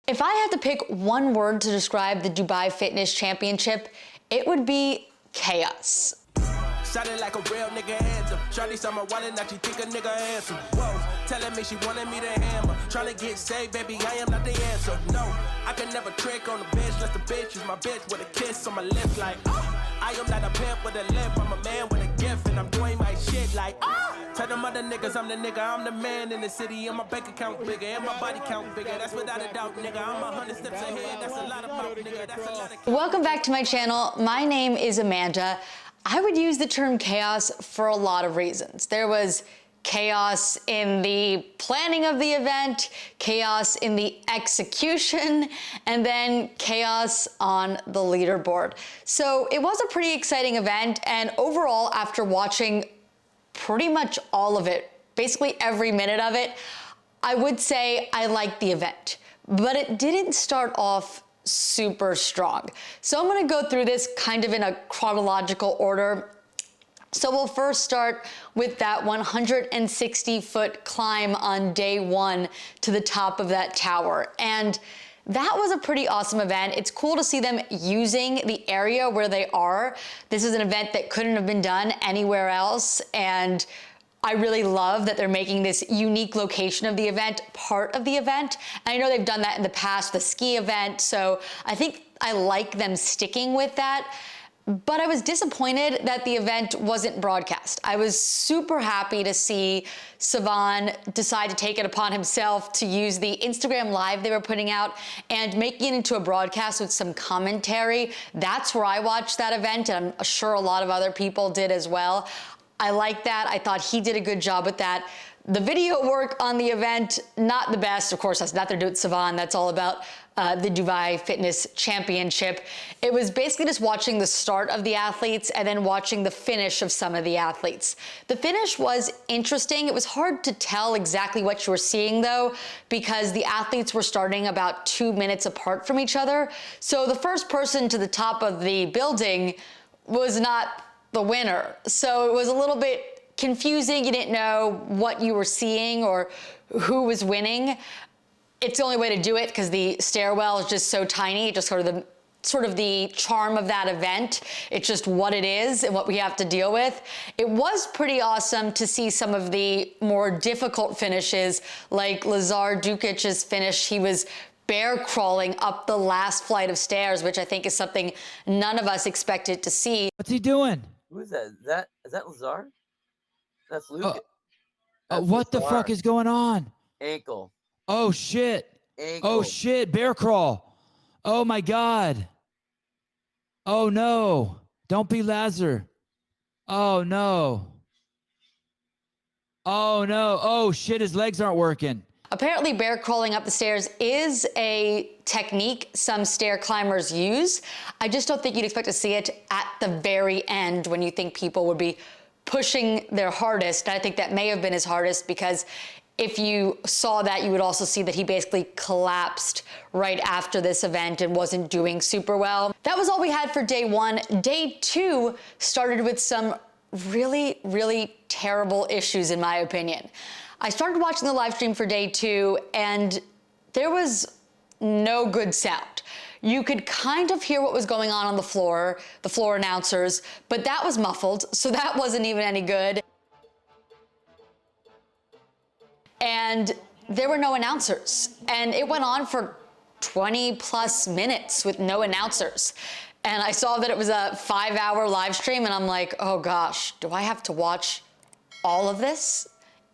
If I had to pick one word to describe the Dubai Fitness Championship, it would be chaos. Sounded like a real nigga anthem. Shawty saw my wallet, now she think a nigga handsome. Whoa, telling me she wanted me to hammer. Trying to get saved, baby, I am not the answer. No, I can never trick on the bench, unless the bitch is my bitch with a kiss on my lips like, I am not a pimp with a lip, I'm a man with a gift, and I'm doing my shit like, Tell them other niggas I'm the nigga, I'm the man in the city, and my bank account bigger, and my body count bigger, that's without a doubt, nigga. I'm 100 steps ahead, that's a lot of mouth, nigga, that's a lot of... Welcome back to my channel. My name is Amanda. I would use the term chaos for a lot of reasons. There was chaos in the planning of the event, chaos in the execution, and then chaos on the leaderboard. So it was a pretty exciting event, and overall, after watching pretty much all of it, basically every minute of it, I would say I liked the event, but it didn't start off super strong. So I'm gonna go through this kind of in a chronological order. So we'll first start with that 160-foot climb on day one to the top of that tower. And that was a pretty awesome event. It's cool to see them using the area where they are. This is an event that couldn't have been done anywhere else. And I really love that they're making this unique location of the event part of the event. And I know they've done that in the past, the ski event. So I think I like them sticking with that. But I was disappointed that the event wasn't broadcast. I was super happy to see Sevan decide to take it upon himself to use the Instagram Live they were putting out and making it into a broadcast with some commentary. That's where I watched that event, and I'm sure a lot of other people did as well. I like that. I thought he did a good job with that. The video work on the event, not the best. Of course, that's nothing to do with Sevan. That's all about the Dubai Fitness Championship. It was basically just watching the start of the athletes and then watching the finish of some of the athletes. The finish was interesting. It was hard to tell exactly what you were seeing though, because the athletes were starting about 2 minutes apart from each other. So the first person to the top of the building was not the winner. So it was a little bit confusing. You didn't know what you were seeing or who was winning. It's the only way to do it because the stairwell is just so tiny. It just sort of the charm of that event. It's just what it is and what we have to deal with. It was pretty awesome to see some of the more difficult finishes, like Lazar Dukic's finish. He was bear crawling up the last flight of stairs, which I think is something none of us expected to see. What's he doing? Who is that? Is that Lazar? That's Luke. What the fuck is going on? Ankle. Oh shit. Ankle. Oh shit. Bear crawl. Oh my God. Oh no. Don't be Lazar. Oh no. Oh no. Oh shit. His legs aren't working. Apparently, bear crawling up the stairs is a technique some stair climbers use. I just don't think you'd expect to see it at the very end when you think people would be pushing their hardest. I think that may have been his hardest because if you saw that, you would also see that he basically collapsed right after this event and wasn't doing super well. That was all we had for day one. Day two started with some really, really terrible issues, in my opinion. I started watching the live stream for day two, and there was no good sound. You could kind of hear what was going on the floor announcers, but that was muffled, so that wasn't even any good. And there were no announcers, and it went on for 20 plus minutes with no announcers. And I saw that it was a 5-hour live stream, and I'm like, oh gosh, do I have to watch all of this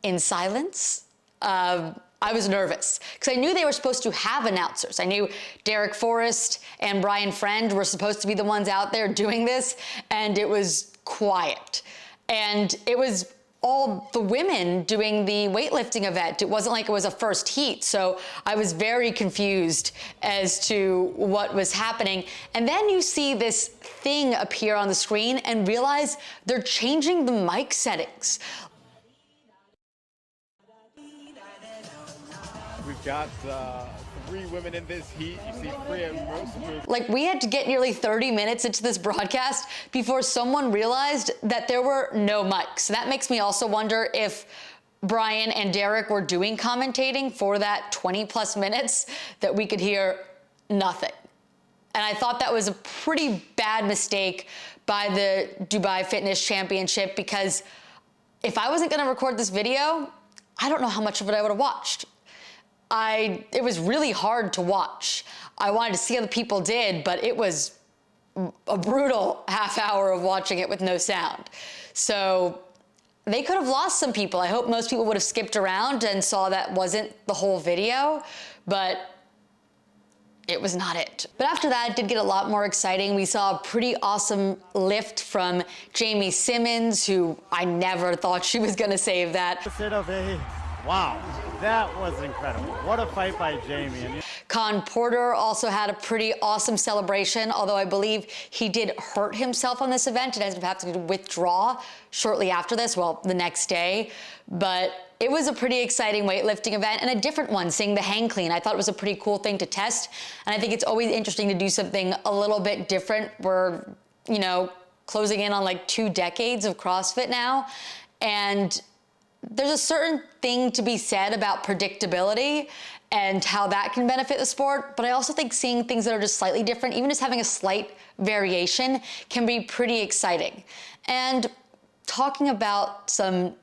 in silence? I was nervous because I knew they were supposed to have announcers. I knew Derek Forrest and Brian Friend were supposed to be the ones out there doing this, and it was quiet. And it was all the women doing the weightlifting event. It wasn't like it was a first heat, so I was very confused as to what was happening. And then you see this thing appear on the screen and realize they're changing the mic settings. We've got 3 women in this heat. You see Freya most of them. Like, we had to get nearly 30 minutes into this broadcast before someone realized that there were no mics. That makes me also wonder if Brian and Derek were doing commentating for that 20 plus minutes that we could hear nothing. And I thought that was a pretty bad mistake by the Dubai Fitness Championship, because if I wasn't gonna record this video, I don't know how much of it I would have watched. It was really hard to watch. I wanted to see how the people did, but it was a brutal half hour of watching it with no sound. So they could have lost some people. I hope most people would have skipped around and saw that wasn't the whole video, but it was not it. But after that, it did get a lot more exciting. We saw a pretty awesome lift from Jamie Simmons, who I never thought she was gonna save that. Wow, that was incredible. What a fight by Jamie. Con Porter also had a pretty awesome celebration, although I believe he did hurt himself on this event and ended up having to withdraw shortly after this, well, the next day. But it was a pretty exciting weightlifting event, and a different one, seeing the hang clean. I thought it was a pretty cool thing to test, and I think it's always interesting to do something a little bit different. We're, you know, closing in on like 2 decades of CrossFit now, and there's a certain thing to be said about predictability and how that can benefit the sport, but I also think seeing things that are just slightly different, even just having a slight variation, can be pretty exciting. And talking about some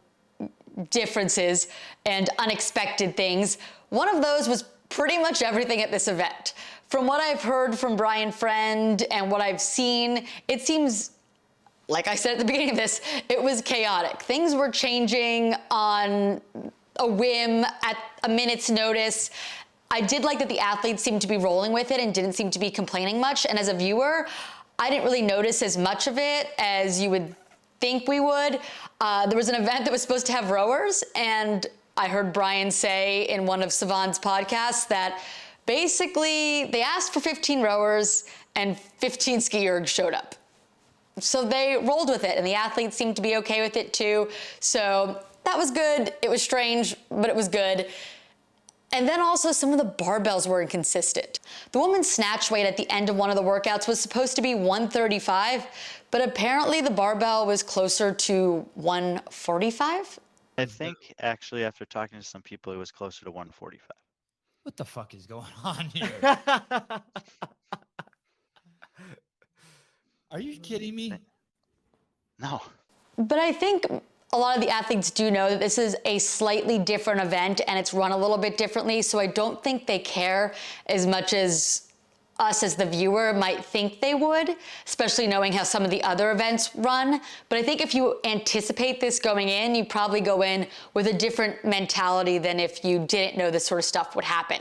differences and unexpected things, one of those was pretty much everything at this event. From what I've heard from Brian Friend and what I've seen, it seems, like I said at the beginning of this, it was chaotic. Things were changing on a whim at a minute's notice. I did like that the athletes seemed to be rolling with it and didn't seem to be complaining much. And as a viewer, I didn't really notice as much of it as you would think we would. There was an event that was supposed to have rowers, and I heard Brian say in one of Sevan's podcasts that basically they asked for 15 rowers and 15 ski ergs showed up. So they rolled with it, and the athletes seemed to be okay with it too. So that was good. It was strange, but it was good. And then also some of the barbells were inconsistent. The woman's snatch weight at the end of one of the workouts was supposed to be 135, but apparently the barbell was closer to 145. I think actually after talking to some people, it was closer to 145. What the fuck is going on here? Are you kidding me? No. But I think a lot of the athletes do know that this is a slightly different event and it's run a little bit differently, so I don't think they care as much as us as the viewer might think they would, especially knowing how some of the other events run. But I think if you anticipate this going in, you probably go in with a different mentality than if you didn't know this sort of stuff would happen.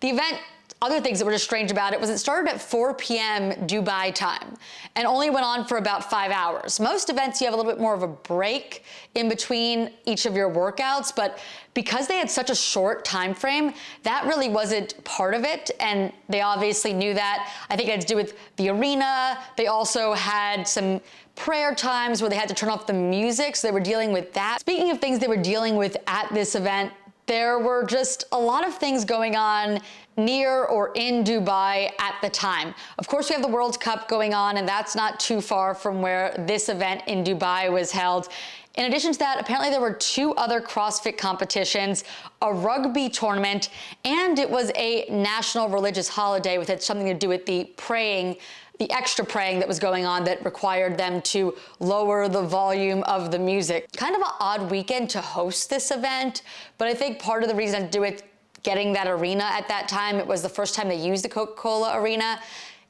The event, other things that were just strange about it was it started at 4 p.m. Dubai time and only went on for about 5 hours. Most events, you have a little bit more of a break in between each of your workouts, but because they had such a short time frame, that really wasn't part of it, and they obviously knew that. I think it had to do with the arena. They also had some prayer times where they had to turn off the music, so they were dealing with that. Speaking of things they were dealing with at this event, there were just a lot of things going on near or in Dubai at the time. Of course, we have the World Cup going on, and that's not too far from where this event in Dubai was held. In addition to that, apparently there were 2 other CrossFit competitions, a rugby tournament, and it was a national religious holiday with it something to do with the praying, the extra praying that was going on that required them to lower the volume of the music. Kind of an odd weekend to host this event, but I think part of the reason had to do with getting that arena at that time. It was the first time they used the Coca-Cola arena.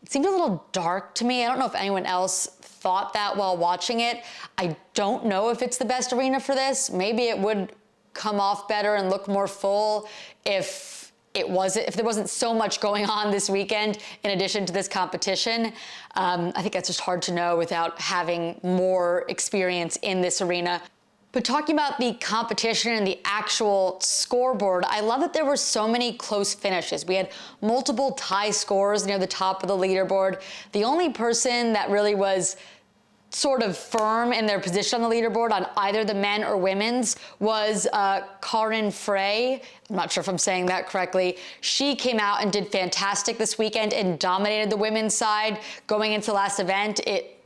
It seemed a little dark to me. I don't know if anyone else thought that while watching it. I don't know if it's the best arena for this. Maybe it would come off better and look more full if there wasn't so much going on this weekend in addition to this competition. I think that's just hard to know without having more experience in this arena. But talking about the competition and the actual scoreboard, I love that there were so many close finishes. We had multiple tie scores near the top of the leaderboard. The only person that really was sort of firm in their position on the leaderboard on either the men or women's was Karin Frey. I'm not sure if I'm saying that correctly. She came out and did fantastic this weekend and dominated the women's side. Going into the last event, it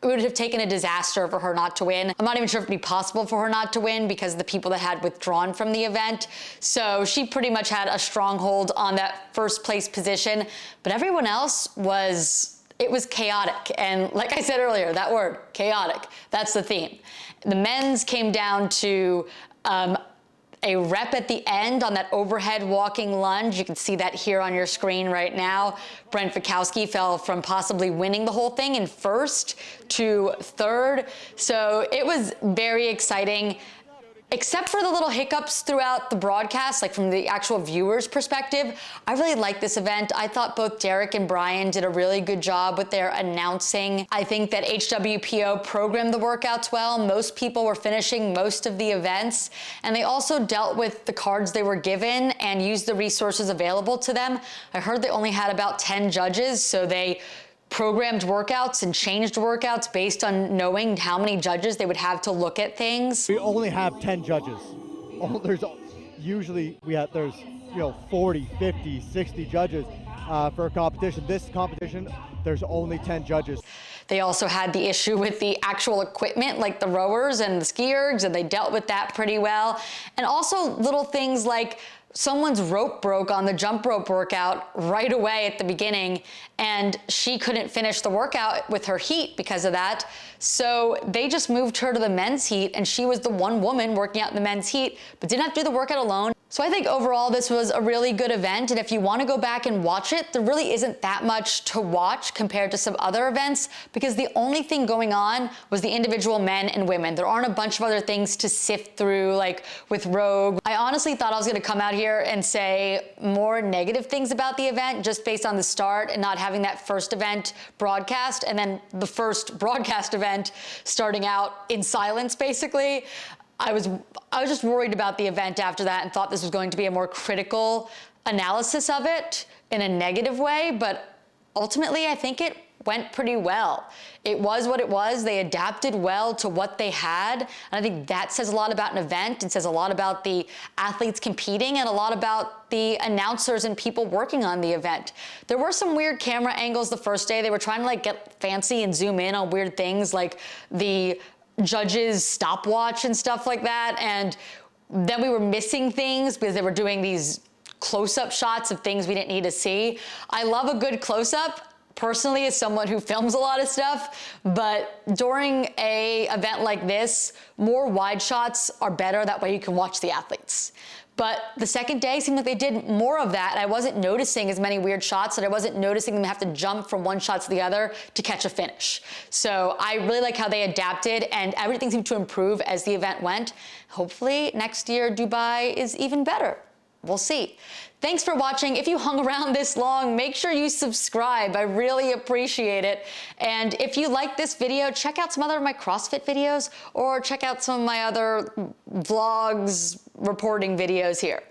it would have taken a disaster for her not to win. I'm not even sure if it'd be possible for her not to win because of the people that had withdrawn from the event. So she pretty much had a stronghold on that first place position, but everyone else it was chaotic. And like I said earlier, that word, chaotic, that's the theme. The men's came down to a rep at the end on that overhead walking lunge. You can see that here on your screen right now. Brent Fikowski fell from possibly winning the whole thing in first to third. So it was very exciting, except for the little hiccups throughout the broadcast, like from the actual viewer's perspective. I really liked this event. I thought both Derek and Brian did a really good job with their announcing. I think that HWPO programmed the workouts well. Most people were finishing most of the events, and they also dealt with the cards they were given and used the resources available to them. I heard they only had about 10 judges, so they programmed workouts and changed workouts based on knowing how many judges they would have to look at things. We only have 10 judges. There's 40, 50, 60 judges for a competition. This competition, there's only 10 judges. They also had the issue with the actual equipment, like the rowers and the ski ergs, and they dealt with that pretty well. And also little things like someone's rope broke on the jump rope workout right away at the beginning, and she couldn't finish the workout with her heat because of that. So they just moved her to the men's heat, and she was the one woman working out in the men's heat, but didn't have to do the workout alone. So I think overall this was a really good event, and if you want to go back and watch it, there really isn't that much to watch compared to some other events, because the only thing going on was the individual men and women. There aren't a bunch of other things to sift through, like with Rogue. I honestly thought I was going to come out here and say more negative things about the event just based on the start and not having that first event broadcast, and then the first broadcast event starting out in silence, basically. I was just worried about the event after that and thought this was going to be a more critical analysis of it in a negative way, but ultimately I think it went pretty well. It was what it was. They adapted well to what they had, and I think that says a lot about an event. It says a lot about the athletes competing and a lot about the announcers and people working on the event. There were some weird camera angles the first day. They were trying to get fancy and zoom in on weird things like the judges' stopwatch and stuff like that, and then we were missing things because they were doing these close-up shots of things we didn't need to see. I love a good close-up, personally, as someone who films a lot of stuff, but during a event like this, more wide shots are better. That way you can watch the athletes. But the second day seemed like they did more of that, and I wasn't noticing as many weird shots, and I wasn't noticing them have to jump from one shot to the other to catch a finish. So I really like how they adapted, and everything seemed to improve as the event went. Hopefully next year Dubai is even better. We'll see. Thanks for watching. If you hung around this long, make sure you subscribe. I really appreciate it. And if you like this video, check out some other of my CrossFit videos or check out some of my other vlogs, reporting videos here.